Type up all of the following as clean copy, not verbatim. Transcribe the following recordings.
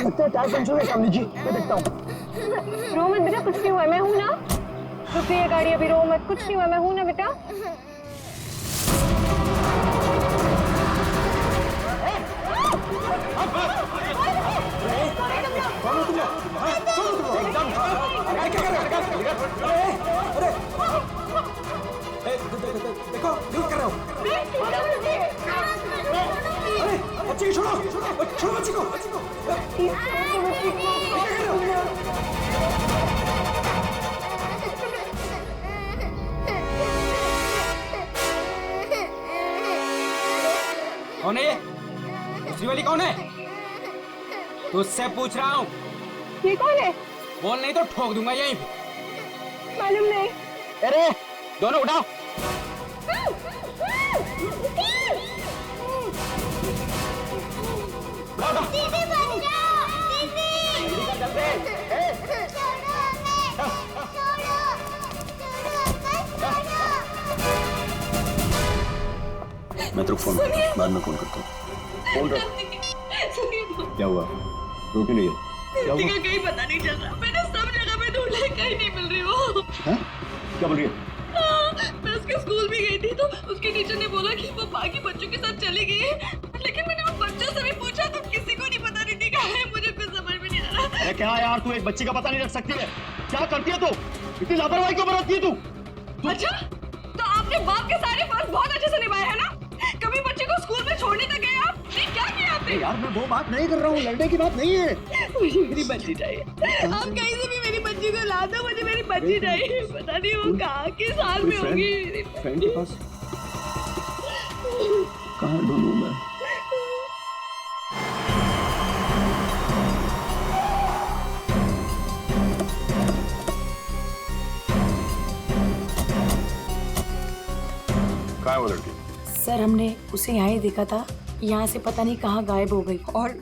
लगता है tyre puncture है सामने जी, मैं देखता हूँ। रो मत बेटा, कुछ नहीं हुआ, मैं हूँ ना। रुकिए गाड़ी, अभी रो मत, कुछ नहीं हुआ, मैं हूँ ना बेटा। देखो क्या कर रहे हो? अरे बच्चे को छोड़ो, छोड़ो बच्चे को। कौन है ये? दूसरी वाली कौन है? तुझसे पूछ रहा हूँ। ये कौन है? बोल नहीं तो ठोक दूंगा यहीं पे। मालूम नहीं। अरे दोनों उठाओ। दीदी बचाओ, दीदी। छोड़ो हमें, मैं तो फोन बाद में फोन करता हूँ। फोन रख। क्या हुआ? रो क्यों नहीं है? क्या हुआ? कहीं पता नहीं चल रहा, मैंने सब जगह पे ढूंढा, कहीं नहीं मिल रही वो। हैं? क्या बोल रही है? मैं उसके स्कूल भी गई थी तो उसके टीचर ने बोला कि वो बाकी बच्चों के साथ चली गई है, लेकिन मैंने उन बच्चों से भी पूछा तो किसी को नहीं पता दीदी कहाँ है। मुझे कुछ समझ में नहीं आ रहा। अरे क्या यार, तू एक बच्चे का पता नहीं रख सकती है? क्या करती है तू? इतनी लापरवाही क्यों बरतती है तू? अच्छा, तो आपने बाप के सारे फर्ज बहुत अच्छे से निभाए है ना? कभी बच्चे को स्कूल में छोड़ने तक गए आप? नहीं, क्या किया आपने? यार मैं वो बात नहीं कर रहा हूँ, लड़ने की बात नहीं है। मुझे मेरी बच्ची चाहिए। आप कहीं से भी मेरी बच्ची को ला दो, मुझे मेरी बच्ची चाहिए। पता नहीं वो कहाँ किस हाल में होगी। फ्रेंड के पास कहाँ ढूंढूं मैं? कहाँ है वो लड़की? सर हमने उसे यहाँ ही देखा था, यहाँ से पता नहीं कहाँ गायब हो गई और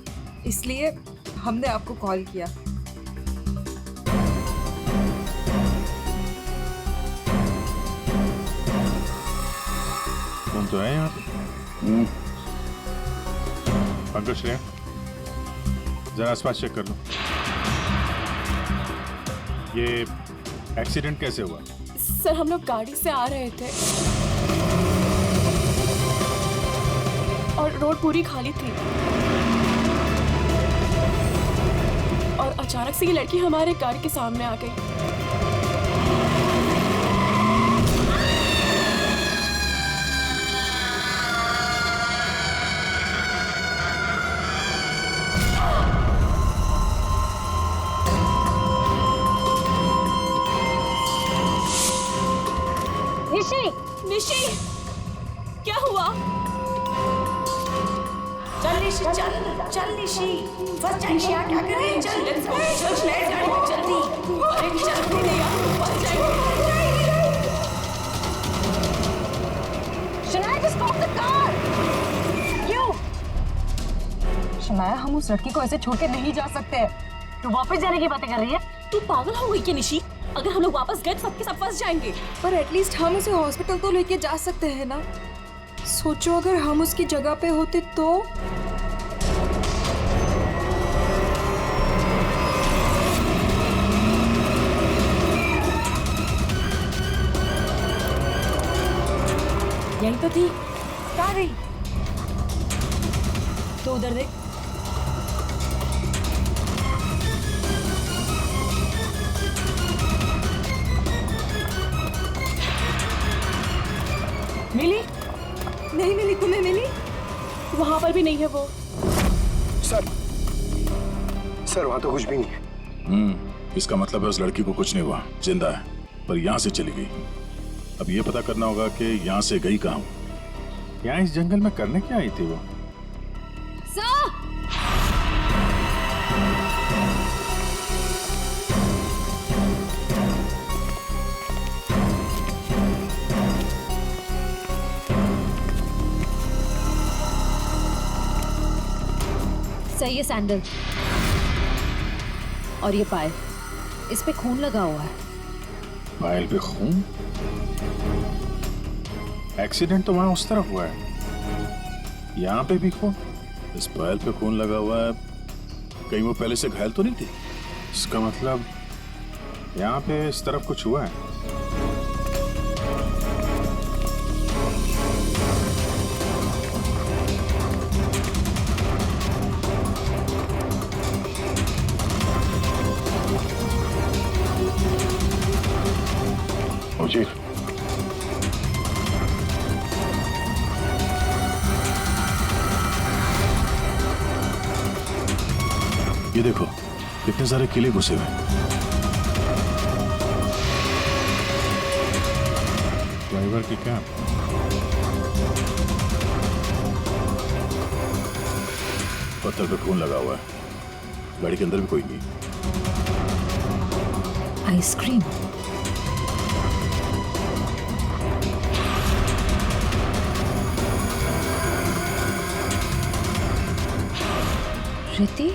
इसलिए हमने आपको कॉल किया। तुम तो है यहाँ पे। पंकज श्रेया, जरा आसपास चेक कर लो। ये एक्सीडेंट कैसे हुआ? सर हम लोग गाड़ी से आ रहे थे और रोड पूरी खाली थी और अचानक से ये लड़की हमारे गाड़ी के सामने आ गई। निशी, निशी, क्या हुआ? चल निशी, चल निशी, फर्स्ट टाइम क्या कर रही है? चल लेट्स गो, चल जल्दी। अरे जल्दी नहीं यार, फंस जाएंगे। Shanaya just stop the car। क्यों? शनाया हम उस लड़की को ऐसे छोड़ के नहीं जा सकते। तू वापस जाने की बातें कर रही है? तू पागल हो गई क्या निशी? अगर हम लोग वापस गए तो सबके सब फंस जाएंगे। पर एटलीस्ट हम उसे हॉस्पिटल तो लेके जा सकते हैं ना। सोचो अगर हम उसकी जगह पे होते तो। यही तो थी, कहाँ गई? तो उधर देख। मिली? नहीं मिली, तुम्हें मिली? वहां पर भी नहीं है वो। सर वहाँ तो कुछ भी नहीं है। इसका मतलब है उस लड़की को कुछ नहीं हुआ, जिंदा है, पर यहाँ से चली गई। अब ये पता करना होगा कि यहाँ से गई कहाँ। यहाँ इस जंगल में करने क्या आई थी वो? सही है सैंडल। और ये पायल, इस पे खून लगा हुआ है। पायल पे खून? एक्सीडेंट तो वहां उस तरफ हुआ है, यहाँ पे भी खून। इस पायल पे खून लगा हुआ है, कहीं वो पहले से घायल तो नहीं थी? इसका मतलब यहाँ पे इस तरफ कुछ हुआ है। जी ये देखो कितने सारे किले घुसे हुए। ड्राइवर की कैब। पत्थर पे खून लगा हुआ है। गाड़ी के अंदर भी कोई नहीं। आइसक्रीम। रिति?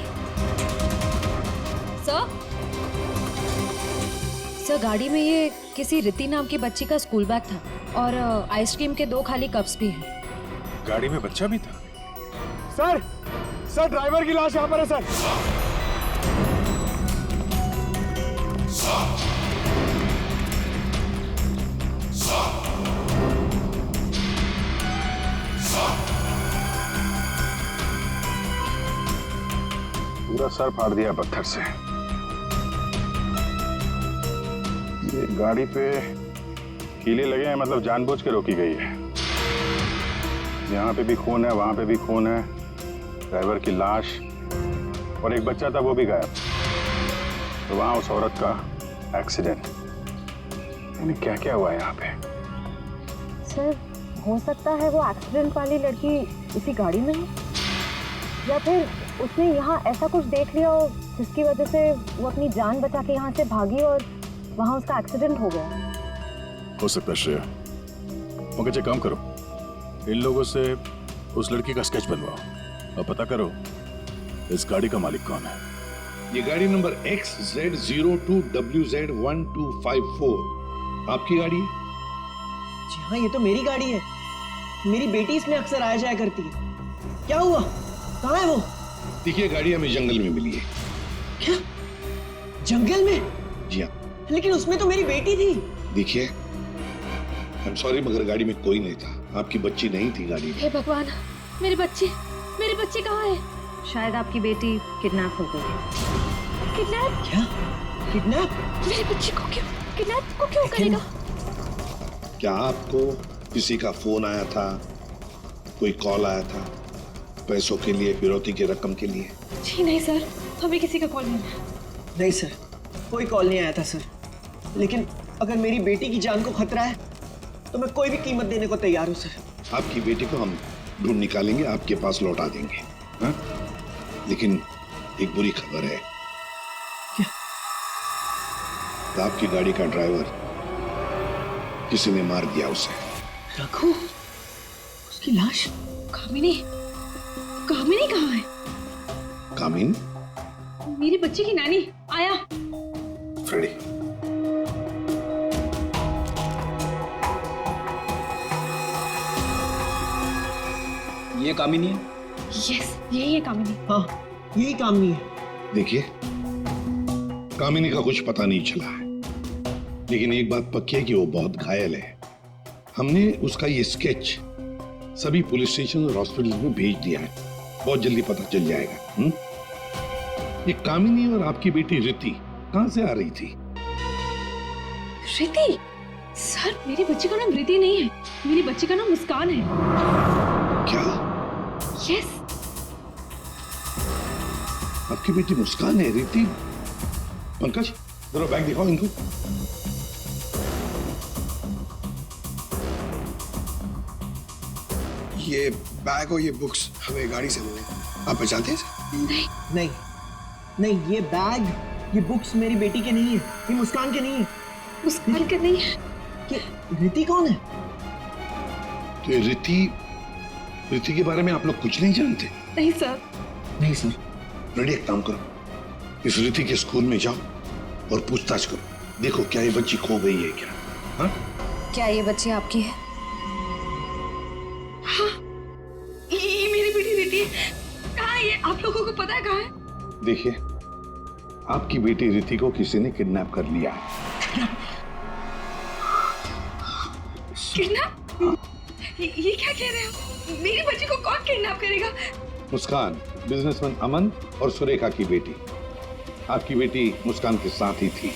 सर गाड़ी में ये किसी रिति नाम की बच्ची का स्कूल बैग था और आइसक्रीम के 2 खाली कप्स भी हैं। गाड़ी में बच्चा भी था? सर ड्राइवर की लाश यहाँ पर है सर। पूरा सर फाड़ दिया पत्थर से। ये गाड़ी पे कीले लगे हैं, मतलब जानबूझ के रोकी गई है। यहाँ पे भी खून है, वहां पे भी खून है। ड्राइवर की लाश और एक बच्चा था वो भी गायब। तो वहां उस औरत का एक्सीडेंट। यानी क्या क्या हुआ है यहाँ पे? सर हो सकता है वो एक्सीडेंट वाली लड़की इसी गाड़ी में है, या फिर उसने यहाँ ऐसा कुछ देख लिया हो जिसकी वजह से वो अपनी जान बचा के यहाँ से भागी और वहाँ उसका एक्सीडेंट हो गया। हो सकता है श्रेया। मगर एक काम करो, इन लोगों से उस लड़की का स्केच बनवाओ और पता करो इस गाड़ी का मालिक कौन है। ये गाड़ी नंबर XZ02WZ1254 आपकी गाड़ी है? जी हाँ, ये तो मेरी गाड़ी है। मेरी बेटी इसमें अक्सर आया जाया करती है। क्या हुआ? कहाँ है वो? देखिए गाड़ी हमें जंगल में मिली है। क्या? जंगल में? जी हाँ। लेकिन उसमें तो मेरी बेटी थी। देखिए आई एम सॉरी मगर गाड़ी में कोई नहीं था। आपकी बच्ची नहीं थी गाड़ी में। हे भगवान, मेरे बच्चे कहाँ है? शायद आपकी बेटी किडनैप हो गई। किडनैप? क्या? किडनैप? मेरे बच्चे को क्यों करेगा? क्या आपको किसी का फोन आया था, कोई कॉल आया था पैसों के लिए, फिरौती की रकम के लिए? जी नहीं सर, हमें किसी का कॉल नहीं आया। नहीं सर, कोई कॉल नहीं आया था सर। लेकिन अगर मेरी बेटी की जान को खतरा है तो मैं कोई भी कीमत देने को तैयार हूँ सर। आपकी बेटी को हम ढूंढ निकालेंगे, आपके पास लौटा देंगे। हाँ? लेकिन एक बुरी खबर है। क्या? आपकी गाड़ी का ड्राइवर किसी ने मार दिया उसे। रघु? उसकी लाश? कामिनी कहाँ है? कामिनी? मेरी बच्ची की नानी आया। फ्रेडी। ये कामिनी है? यस, यही है कामिनी। हाँ, यही कामिनी है। देखिए कामिनी का कुछ पता नहीं चला है, लेकिन एक बात पक्की है कि वो बहुत घायल है। हमने उसका ये स्केच सभी पुलिस स्टेशन और हॉस्पिटल में भेज दिया है। बहुत जल्दी पता चल जाएगा। ये कामिनी और आपकी बेटी रिति कहां से आ रही थी? रिति? सर मेरी बच्ची का नाम रिति नहीं है, मेरी बच्ची का नाम मुस्कान है। क्या? यस। आपकी बेटी मुस्कान है? रिति? पंकज जरा बैग दिखाओ इनको। ये बैग और ये बुक्स हमें गाड़ी से मिले। आप पहचानते हैं? नहीं, ये बैग, ये बुक्स मेरी बेटी के नहीं है, ये मुस्कान के नहीं है। मुस्कान के नहीं है? ये रिति कौन है? तो ये रिति के बारे में आप लोग कुछ नहीं जानते? नहीं सर। नहीं सर। रेडी, एक काम करो, इस रिति के स्कूल में जाओ और पूछताछ करो। देखो क्या ये बच्ची खो गई है क्या? हाँ? क्या ये बच्ची आपकी है? हाँ, ये मेरी बेटी रिति है। कहाँ है ये? आप लोगों को पता है कहाँ है? देखिए, आपकी बेटी रिति को किसी ने किडनैप कर लिया है। किडनैप? ये क्या कह रहे हो? मेरी बच्ची को कौन किडनैप करेगा? मुस्कान, बिजनेसमैन अमन और सुरेखा की बेटी। आपकी बेटी मुस्कान के साथ ही थी।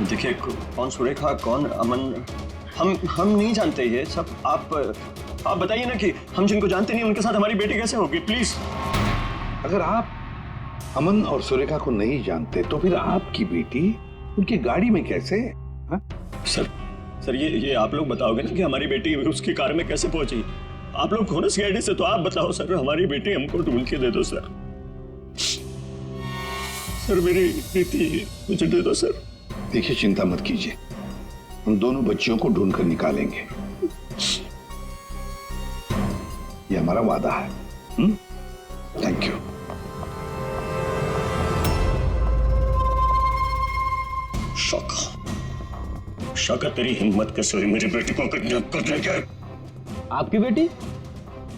देखिए, कौन सुरेखा कौन अमन, हम नहीं जानते ये सब। आप बताइए ना कि हम जिनको जानते नहीं उनके साथ हमारी बेटी कैसे होगी, प्लीज। अगर आप अमन और सुरेखा को नहीं जानते तो फिर आपकी बेटी उनकी गाड़ी में कैसे? हा? सर ये आप लोग बताओगे ना कि हमारी बेटी उसकी कार में कैसे पहुंची? आप लोग हो ना सीआईडी से, तो आप बताओ सर, हमारी बेटी हमको ढूंढ के दे दो सर। सर मेरी बेटी मुझे दे दो सर। देखिए, चिंता मत कीजिए, हम दोनों बच्चियों को ढूंढ कर निकालेंगे। ये हमारा वादा है। Thank you. शौका, तेरी हिम्मत कैसे हुई मेरी बेटी को किडनैप करने की? आपकी बेटी?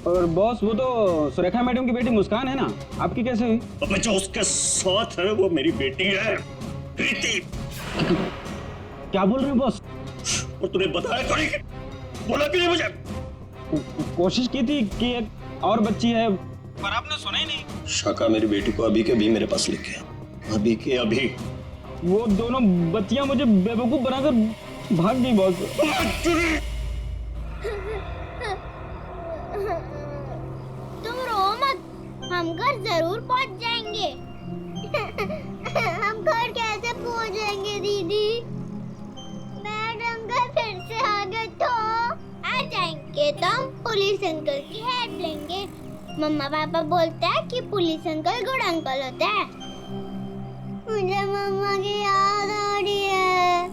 और बॉस, वो तो सुरेखा मैडम की बेटी मुस्कान है ना, आपकी कैसे हुई? अब जो उसके साथ है वो मेरी बेटी है, प्रीति। क्या बोल रहे हो बॉस? और तूने बताया थोड़ी, बोला कि नहीं मुझे? कोशिश की थी कि एक और बच्ची है, पर आपने सुना ही नहीं। शाका मेरी बेटी को अभी के अभी मेरे पास लेके आ, अभी के अभी। वो दोनों बच्चियां मुझे बेवकूफ बनाकर भाग गई बॉस। तुम रो मत, हम घर जरूर पहुंच जाएंगे। हम घर कैसे पहुंचेंगे दीदी? मैडम का फिर से आ गए तो आ जाएंगे तो हम पुलिस अंकल की हेल्प लेंगे। मम्मा पापा बोलते हैं कि पुलिस अंकल गुड अंकल होता है। मुझे मम्मा की याद आ रही है।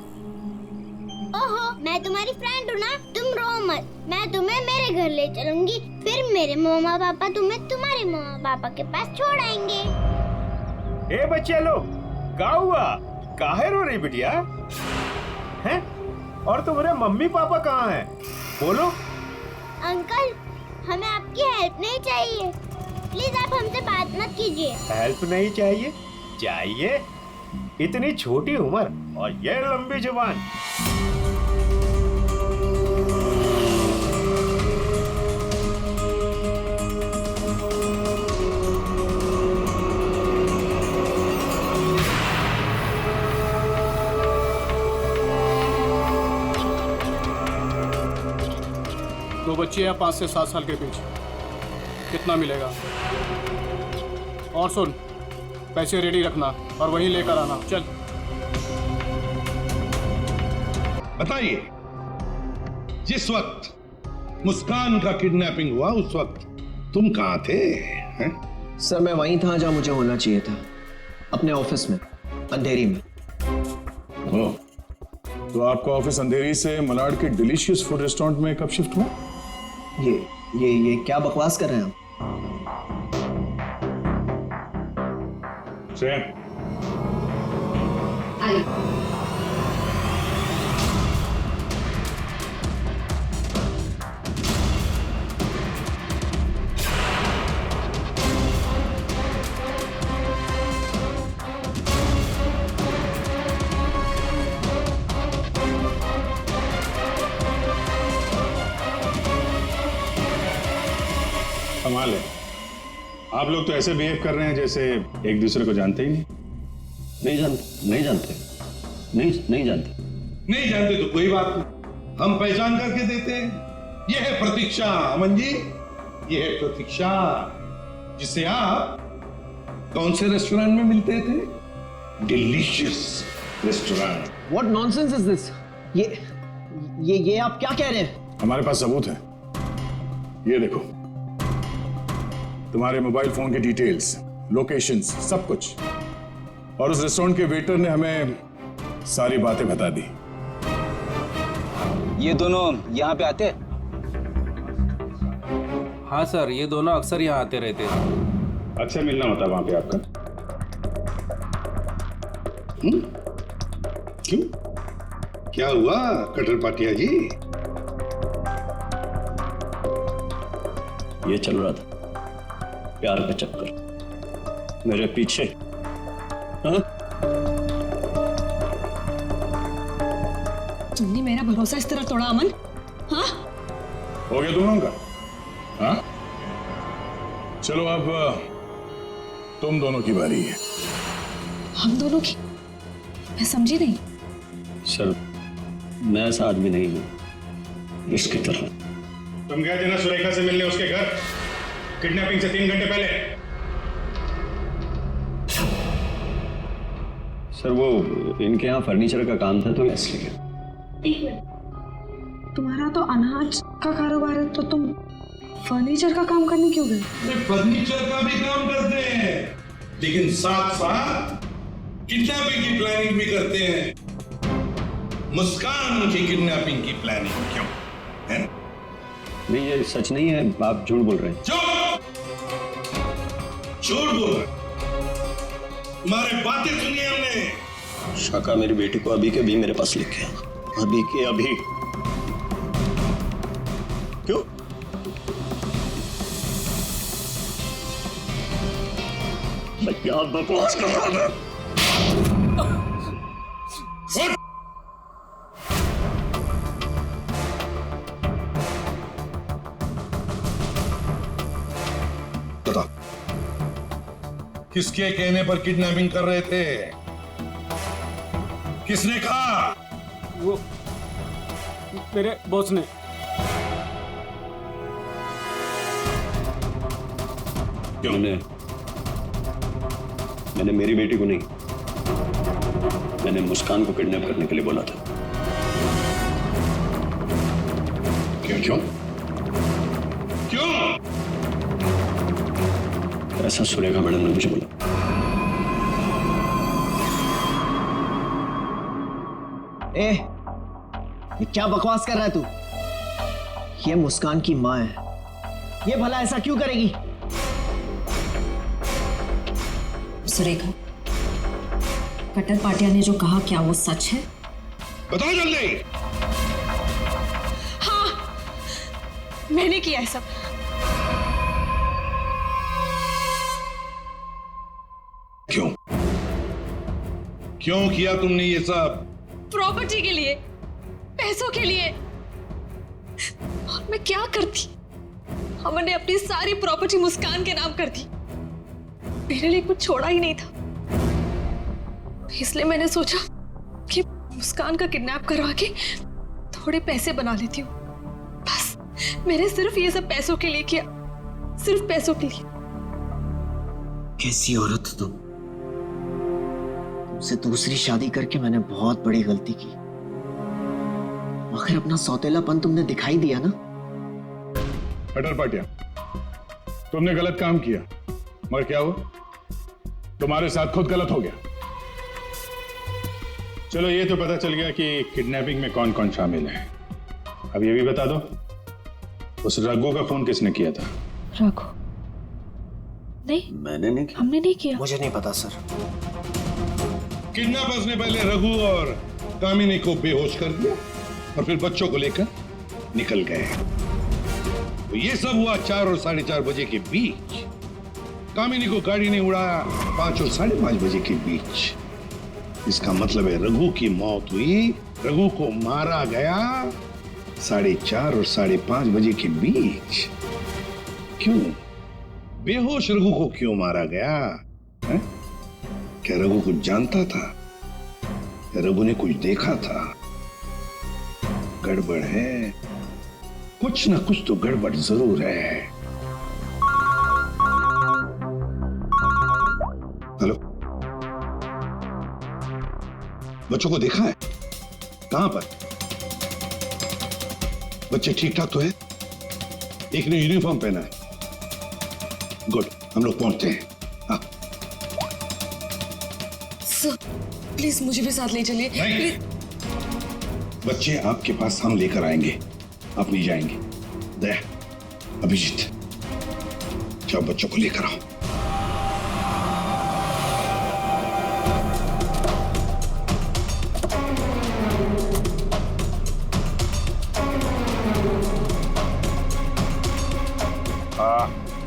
ओहो, मैं तुम्हारी फ्रेंड हूँ ना, तुम रो मत, मैं तुम्हें मेरे घर ले चलूंगी, फिर मेरे मम्मा पापा तुम्हें तुम्हारे मम्मा पापा के पास छोड़ आएंगे। ए बच्चे लोग, क्या हुआ? काहे रो रही बिटिया? हैं? और तुम्हारे मम्मी पापा कहाँ हैं? बोलो। अंकल, हमें आपकी हेल्प नहीं चाहिए, प्लीज आप हमसे बात मत कीजिए। हेल्प नहीं चाहिए? चाहिए? इतनी छोटी उम्र और ये लंबी जुबान। दो बच्चे हैं 5 से 7 साल के बीच, कितना मिलेगा? और सुन, पैसे रेडी रखना और वहीं लेकर आना। चल। बताइए, जिस वक्त मुस्कान का किडनैपिंग हुआ उस वक्त तुम कहाँ थे? हैं? सर मैं वहीं था जहाँ मुझे होना चाहिए था, अपने ऑफिस में, अंधेरी में। ओह, तो आपका ऑफिस अंधेरी से मलाड के डिलीशियस फूड रेस्टोरेंट में कब शिफ्ट हुआ? ये क्या बकवास कर रहे हैं आप? कमाल है, आप लोग तो ऐसे बिहेव कर रहे हैं जैसे एक दूसरे को जानते ही नहीं। नहीं जानते नहीं जानते तो कोई बात नहीं, हम पहचान करके देते हैं। ये है प्रतीक्षा, अमन जी, ये है प्रतीक्षा, जिसे आप कौन से रेस्टोरेंट में मिलते थे? Delicious restaurant. What nonsense is this? ये आप क्या कह रहे हैं? हमारे पास सबूत है, ये देखो, तुम्हारे मोबाइल फोन के डिटेल्स, लोकेशंस, सब कुछ। और उस रेस्टोरेंट के वेटर ने हमें सारी बातें बता दी। ये दोनों यहाँ पे आते? हाँ सर, ये दोनों अक्सर यहाँ आते रहते हैं। अच्छा, मिलना होता वहां पे आपका? क्यों, क्या हुआ कटर पाटिया जी? ये चल रहा था प्यार का चक्कर मेरे पीछे। हाँ? तुमने मेरा भरोसा इस तरह तोड़ा अमन? हाँ? हो गया दोनों का? हाँ? चलो अब तुम दोनों की बारी है। हम दोनों की? मैं समझी नहीं। सर मैं ऐसा आदमी नहीं हूं इसकी तरह। तुम गए थे ना सुरेखा से मिलने उसके घर किडनैपिंग से 3 घंटे पहले? सर वो इनके यहाँ फर्नीचर का काम था तो इसलिए। एक मिनट, तुम्हारा तो अनाज का कारोबार है तो तुम फर्नीचर का काम करने क्यों गए? फर्नीचर का भी काम करते हैं लेकिन साथ साथ किडनैपिंग की प्लानिंग भी करते हैं। मुस्कान की किडनैपिंग की प्लानिंग क्यों है? नहीं ये सच नहीं है, आप झूठ बोल रहे हैं। झूठ बोल रहे हैं? तुम्हारे बातें सुनी हमने। शाका मेरी बेटी को अभी के अभी मेरे पास लिखे हैं, अभी के अभी। क्यों? मैं क्या बकवास कर रहा था? बता, किसके कहने पर किडनैपिंग कर रहे थे? किसने कहा? वो मेरे बॉस ने। क्यों? मैंने मेरी बेटी को नहीं, मैंने मुस्कान को किडनैप करने के लिए बोला था। क्यों? ऐसा सुरेखा मैडम ने मुझे बोला। ये क्या बकवास कर रहा है तू? ये मुस्कान की माँ है, ये भला ऐसा क्यों करेगी? सुरेखा, कटर पाटिया ने जो कहा क्या वो सच है? बताओ जल्दी। हाँ, मैंने किया है सब। क्यों किया तुमने ये सब? प्रॉपर्टी के लिए, पैसों के लिए। और मैं क्या करती? हमने अपनी सारी प्रॉपर्टी मुस्कान के नाम कर दी। मेरे लिए कुछ छोड़ा ही नहीं था, इसलिए मैंने सोचा कि मुस्कान का किडनैप करवा के थोड़े पैसे बना लेती हूँ। बस मैंने सिर्फ ये सब पैसों के लिए किया, सिर्फ पैसों के लिए। कैसी औरत हो तुम? तुमसे दूसरी शादी करके मैंने बहुत बड़ी गलती की। आखिर अपना सौतेलापन तुमने दिखाई दिया ना। कटर पाटिया, तुमने गलत काम किया, मगर क्या हुआ? तुम्हारे साथ खुद गलत हो गया। चलो ये तो पता चल गया कि किडनैपिंग में कौन कौन शामिल है। अब ये भी बता दो, उस रघु का फोन किसने किया था? रघु? नहीं, मैंने नहीं किया। हमने नहीं किया। मुझे नहीं पता सर। किडनैपर्स ने पहले रघु और कामिनी को बेहोश कर दिया और फिर बच्चों को लेकर निकल गए। तो ये सब हुआ 4 और 4:30 बजे के बीच। कामिनी को गाड़ी ने उड़ाया 5 और 5:30 बजे के बीच। इसका मतलब है रघु की मौत हुई, रघु को मारा गया 4:30 और 5:30 बजे के बीच। क्यों? बेहोश रघु को क्यों मारा गया है? क्या रघु कुछ जानता था? क्या रघु ने कुछ देखा था? गड़बड़ है, कुछ ना कुछ तो गड़बड़ जरूर है। हेलो, बच्चों को देखा है? कहां पर? बच्चे ठीक ठाक तो है? एक ने यूनिफॉर्म पहना है। गुड, हम लोग पहुंचते हैं। हाँ। सर, प्लीज मुझे भी साथ ले चलिए। प्लीज। बच्चे आपके पास हम लेकर आएंगे, आप नहीं जाएंगे। दया, अभिजीत, जाओ बच्चों को लेकर आओ।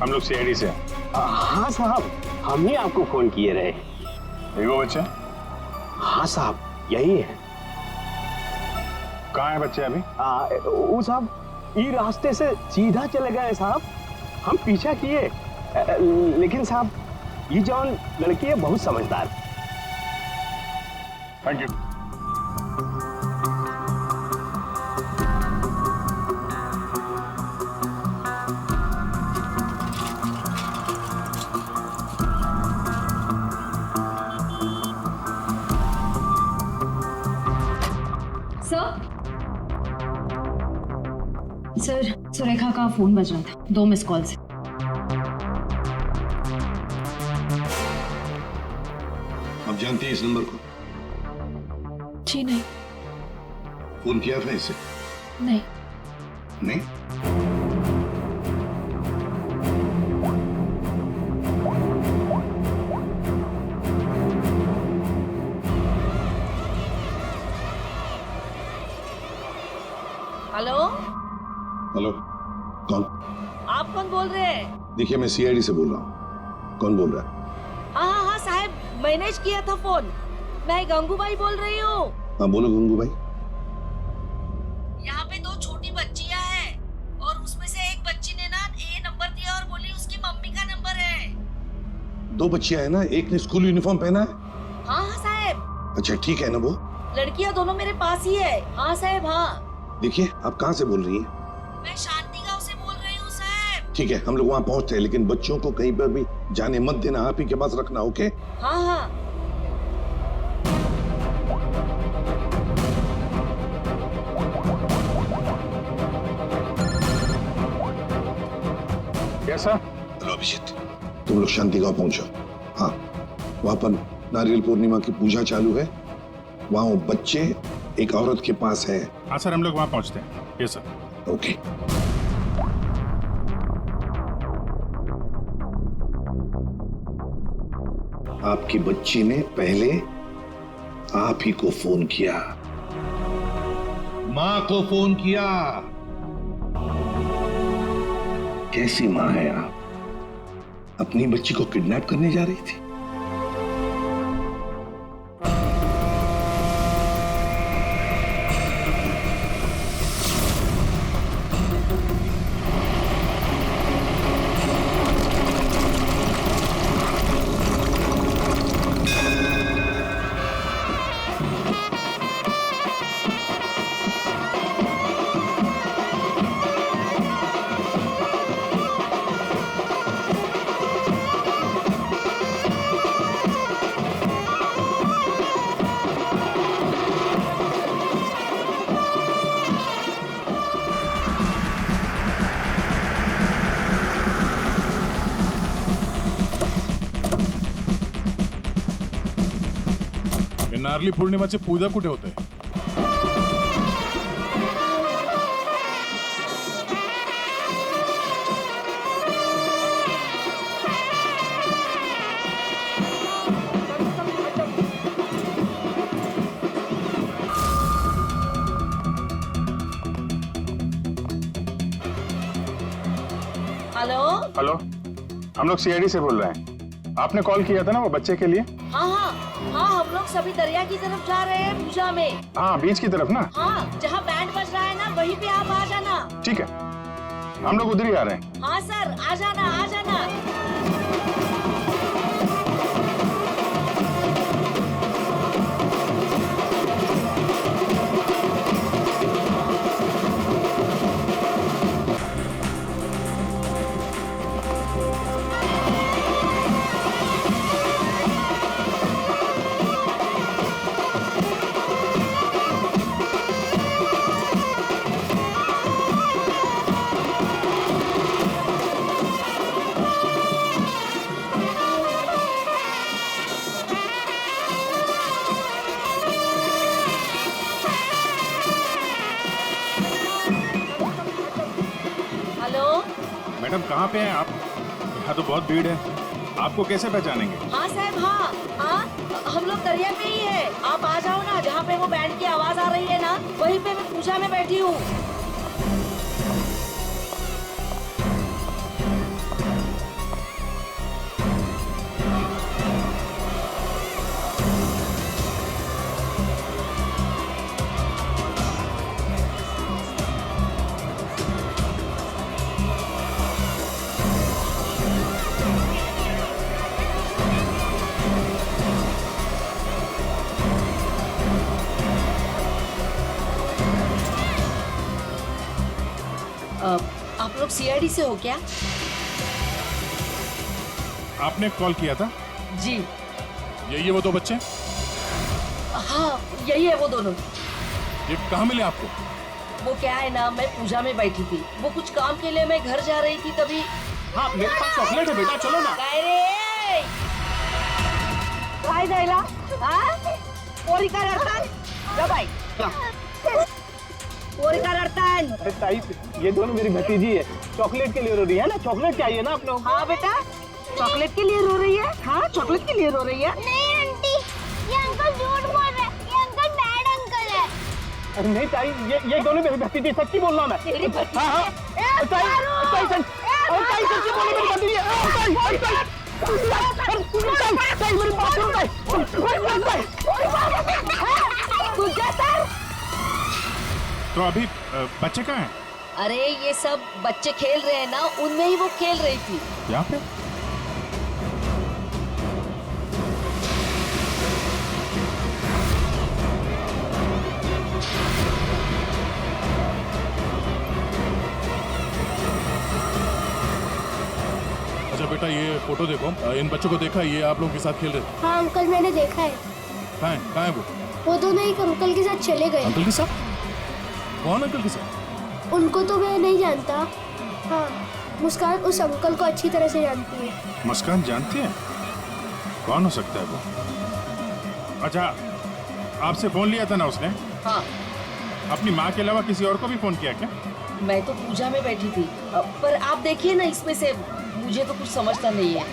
हम लोग सीआईडी से हैं। हाँ साहब, हम ही आपको फोन किए रहे। ये वो बच्चे? हाँ साहब, यही है। कहाँ है बच्चे अभी? वो साहब ये रास्ते से सीधा चले गए साहब, हम पीछा किए, लेकिन साहब ये जौन लड़की है बहुत समझदार। Thank you. सर, सुरेखा का फोन बज रहा था, 2 मिस कॉल से। आप जानती हैं इस नंबर को? जी नहीं। फोन किया था इसे? नहीं। नहीं? हेलो, हेलो, कौन? आप कौन बोल रहे हैं? देखिए मैं सीआईडी से बोल रहा हूँ। कौन बोल रहा है? हाँ साहब, मैंने किया था फोन। मैं गंगूबाई बोल रही हूँ। हाँ बोलो गंगू भाई। यहाँ पे 2 छोटी बच्चियाँ हैं और उसमें से एक बच्ची ने ना ये नंबर दिया और बोली उसकी मम्मी का नंबर है। 2 बच्चियां हैं ना, एक ने स्कूल यूनिफॉर्म पहना है। हाँ साहब। अच्छा ठीक है ना वो? लड़कियाँ दोनों मेरे पास ही है। हाँ साहब। हाँ देखिए आप कहाँ से बोल रही हैं? मैं शांति गांव से बोल रही हूँ साहब। ठीक है, हम लोग वहाँ पहुँचते हैं, लेकिन बच्चों को कहीं पर भी जाने मत देना, आप ही के पास रखना। ओके? हाँ हाँ। कैसा? हेलो अभिजीत, तुम लोग शांति गांव पहुंचो। हाँ, वहाँ पर नारियल पूर्णिमा की पूजा चालू है। वहाँ वो बच्चे एक औरत के पास है। हाँ सर, हम लोग वहाँ पहुँचते हैं। Yes sir. ओके। आपकी बच्ची ने पहले आप ही को फोन किया, माँ को फोन किया। कैसी माँ है आप? अपनी बच्ची को किडनैप करने जा रही थी। नारली पौर्णिमाची पूजा कुठे होते? हेलो। हेलो, हम लोग सीआईडी से बोल रहे हैं। आपने कॉल किया था ना वो बच्चे के लिए? हाँ हाँ हाँ, हम लोग सभी दरिया की तरफ जा रहे हैं पूजा में। हाँ, बीच की तरफ ना? हाँ, जहाँ बैंड बज रहा है ना वहीं पे आप आ जाना। ठीक है, हम लोग उधर ही आ रहे हैं। हाँ सर, आ जाना आ जाना। मैडम कहाँ पे हैं आप? यहाँ तो बहुत भीड़ है, आपको कैसे पहचानेंगे? हाँ साहब, हाँ हाँ, हम लोग दरिया पे ही है। आप आ जाओ ना, जहाँ पे वो बैंड की आवाज आ रही है ना वहीं पे मैं पूजा में बैठी हूँ। सीआईडी से हो क्या? आपने कॉल किया था? जी। यही है वो दो बच्चे? हाँ यही है वो दोनों। ये कहाँ मिले आपको? वो क्या है ना, मैं पूजा में बैठी थी, वो कुछ काम के लिए मैं घर जा रही थी तभी। हाँ मेरे पास चॉकलेट है बेटा, चलो ना। काय जायला पोरी का रडतान जा बाई पोरी का रडतान। अरे ताई ये दोनों मेरी भतीजी है, चॉकलेट के लिए रो रही है ना, चॉकलेट चाहिए ना आप लोग। हाँ बेटा चॉकलेट के लिए रो रही है। हाँ चॉकलेट के लिए रो रही है। नहीं आंटी, ये अंकल झूठ बोल रहे हैं, ये अंकल बैड अंकल है। अरे नहीं ताई, ये दोनों मेरी भतीजी, सच्ची बोल रहा हूँ मैं। तेरी भतीजी? हाँ हाँ ताई सच्ची बोल मेरी भतीजी है। तो अभी बच्चे कहाँ हैं? अरे ये सब बच्चे खेल रहे हैं ना, उनमें ही वो खेल रही थी। यहाँ पे? अच्छा बेटा ये फोटो देखो, इन बच्चों को देखा, ये आप लोगों के साथ खेल रहे थे? हाँ अंकल मैंने देखा है। कहाँ है वो दोनों एक अंकल के साथ चले गए। अंकल के साथ? कौन अंकल के साथ? उनको तो मैं नहीं जानता। हाँ मुस्कान उस अंकल को अच्छी तरह से जानती है। मुस्कान जानती है? कौन हो सकता है वो? अच्छा आपसे फोन लिया था ना उसने? हाँ। अपनी माँ के अलावा किसी और को भी फोन किया क्या? मैं तो पूजा में बैठी थी, पर आप देखिए ना, इसमें से मुझे तो कुछ समझता नहीं है।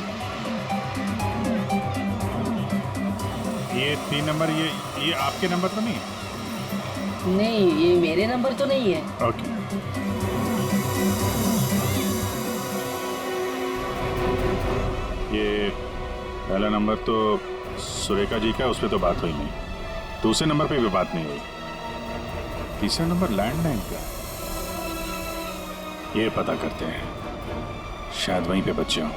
ये 3 नंबर, ये आपके नंबर तो नहीं है? नहीं ये मेरे नंबर तो नहीं है। ओके। ये पहला नंबर तो सुरेखा जी का, उस पर तो बात हुई नहीं। दूसरे नंबर पे भी बात नहीं हुई। तीसरा नंबर लैंडलाइन का, ये पता करते हैं, शायद वहीं पे बच्चे हों।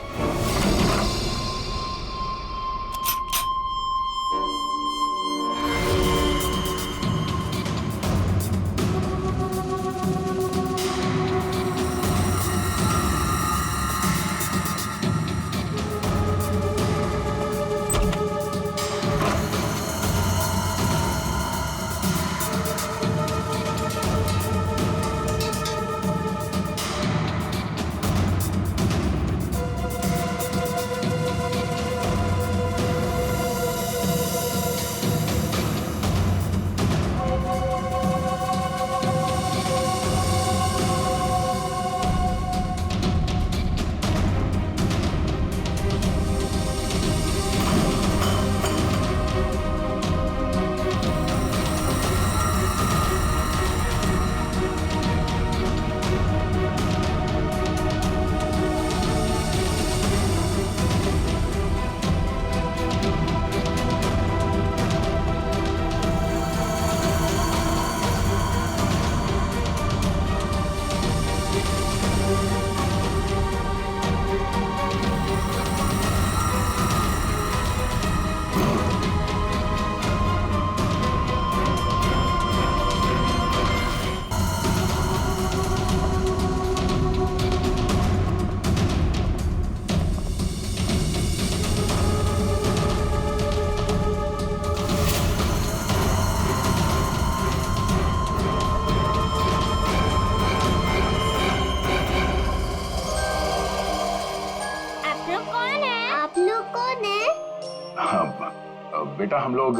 बेटा हम लोग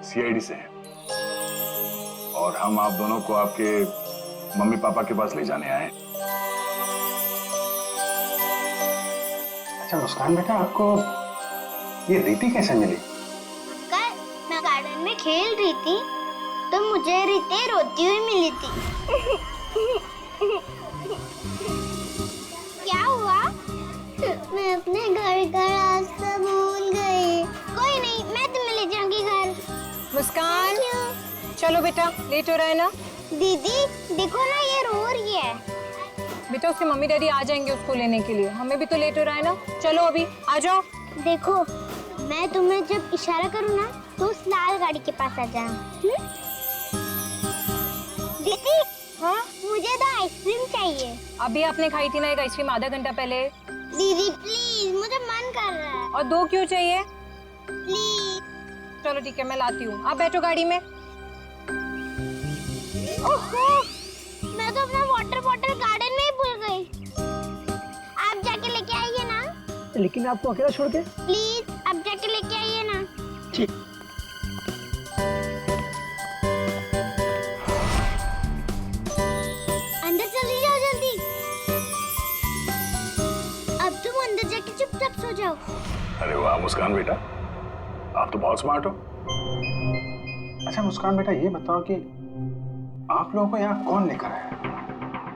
सीआईडी से हैं और हम आप दोनों को आपके मम्मी पापा के पास ले जाने आए। अच्छा मुस्कान बेटा, आपको ये रीति कैसे मिली? कल मैं गार्डन में खेल रही थी तो मुझे रीति रोती हुई मिली थी। क्या हुआ? मैं अपने घर का रास्ता भूल गई। कोई नहीं, मैं तुम्हें ले जाऊंगी घर। मुस्कान चलो बेटा, लेट हो रहा है ना। दीदी देखो ना, ये रो रही है। बेटा उसके मम्मी डैडी आ जाएंगे उसको लेने के लिए, हमें भी तो लेट हो रहा है ना। चलो अभी आ जाओ। देखो मैं तुम्हें जब इशारा करूँ ना तो उस लाल गाड़ी के पास आ जाना। दीदी हाँ? मुझे तो आइसक्रीम चाहिए। अभी आपने खाई थी ना एक आइसक्रीम आधा घंटा पहले। दीदी प्लीज, मुझे मन कर रहा है। और 2 क्यों चाहिए? प्लीज। चलो ठीक है, मैं लाती हूँ, आप बैठो गाड़ी में। ओहो, मैं तो अपना वाटर बॉटल गार्डन में ही भूल गई। आप जाके लेके आइए ना। लेकिन आपको अकेला छोड़ के? प्लीज, आप जाके लेके आइए ना। ठीक। अंदर चली जाओ जल्दी। अब तुम अंदर जाके चुपचाप सो जाओ। अरे वाह मुस्कान बेटा, आप तो बहुत स्मार्ट हो। अच्छा मुस्कान बेटा, ये बताओ कि आप लोगों को यहाँ कौन लेकर आया?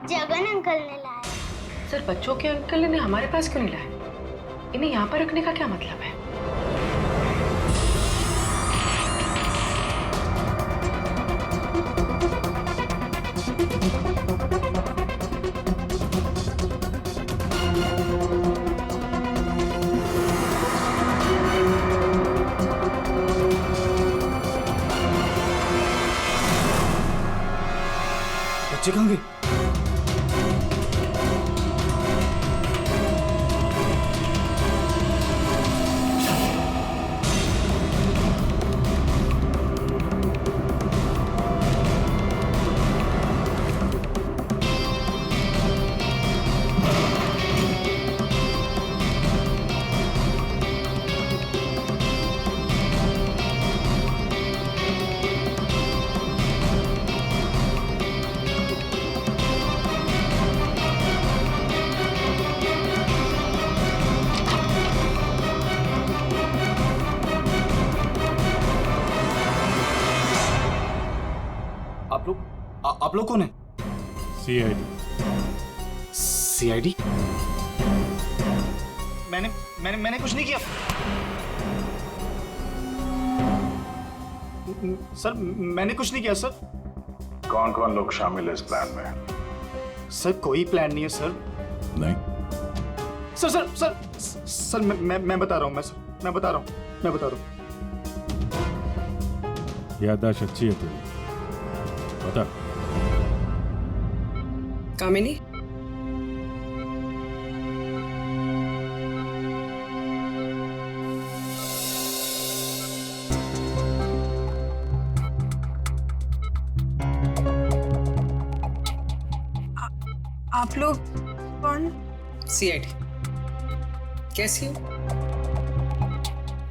जगन अंकल ने लाया। सर, बच्चों के अंकल ने हमारे पास क्यों नहीं लाए? इन्हें यहाँ पर रखने का क्या मतलब है? बच्चे कहाँ गए? आप लोग कौन है? सीआईडी। सीआईडी? मैंने कुछ नहीं किया सर, मैंने कुछ नहीं किया सर। कौन कौन लोग शामिल है इस प्लान में? सर कोई प्लान नहीं है सर। नहीं सर सर सर सर मैं बता रहा हूँ, मैं बता रहा हूँ। याददाश्त अच्छी है तेरी, बता। कामिनी, आप लोग कौन? सीआईडी। कैसी हो?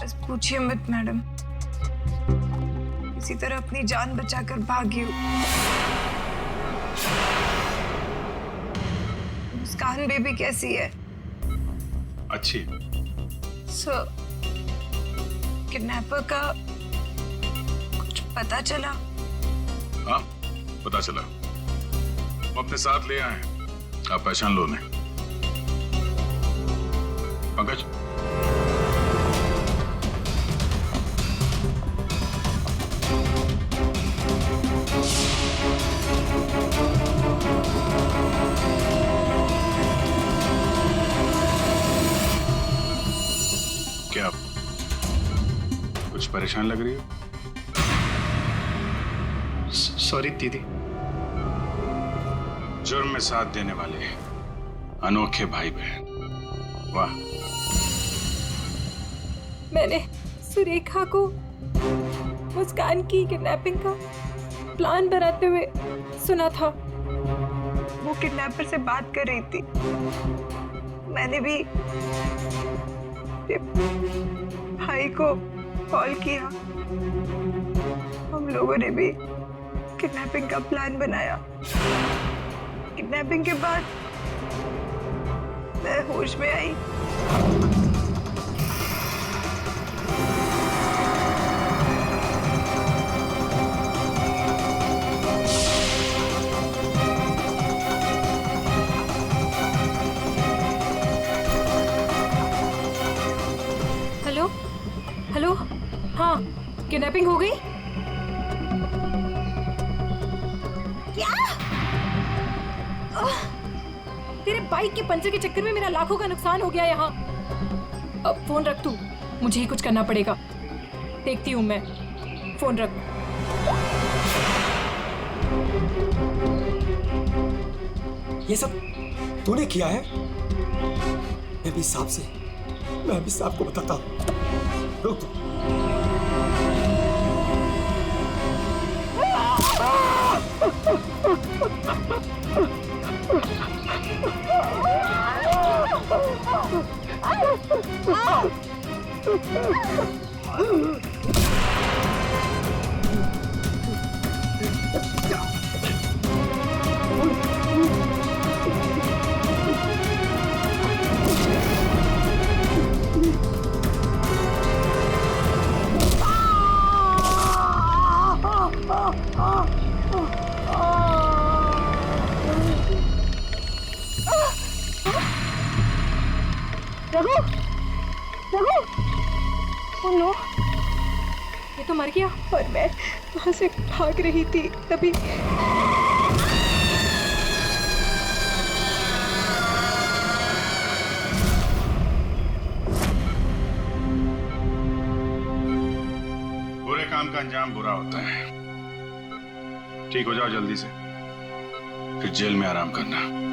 बस पूछिए मत मैडम, इसी तरह अपनी जान बचाकर भागी हूँ। मुस्कान बेबी कैसी है? अच्छी। सर, किडनैपर का कुछ पता चला? हाँ पता चला, वो अपने साथ ले आए हैं, आप पहचान लो उन्हें। पंकज, क्या कुछ परेशान लग रही हो? सॉरी दीदी। जुर्म में साथ देने वाले अनोखे भाई बहन, वाह। मैंने सुरेखा को मुस्कान की किडनैपिंग का प्लान बनाते हुए सुना था। वो किडनैपर से बात कर रही थी। मैंने भी भाई को कॉल किया। हम लोगों ने भी किडनैपिंग का प्लान बनाया। किडनैपिंग के बाद मैं होश में आई। हेलो हेलो, हाँ किडनैपिंग हो गई? क्या? तेरे बाइक के पंचर के चक्कर में मेरा लाखों का नुकसान हो गया यहाँ। अब फोन रख तू, मुझे ही कुछ करना पड़ेगा। देखती हूँ मैं, फोन रख। ये सब तूने किया है? मैं भी साहब को बताता हूँ। रुक तू। रघु, रघु, ओह नो, ये तो मर गया। और मैं वहां से भाग रही थी तभी। बुरे काम का अंजाम बुरा होता है। ठीक हो जाओ जल्दी से, फिर जेल में आराम करना।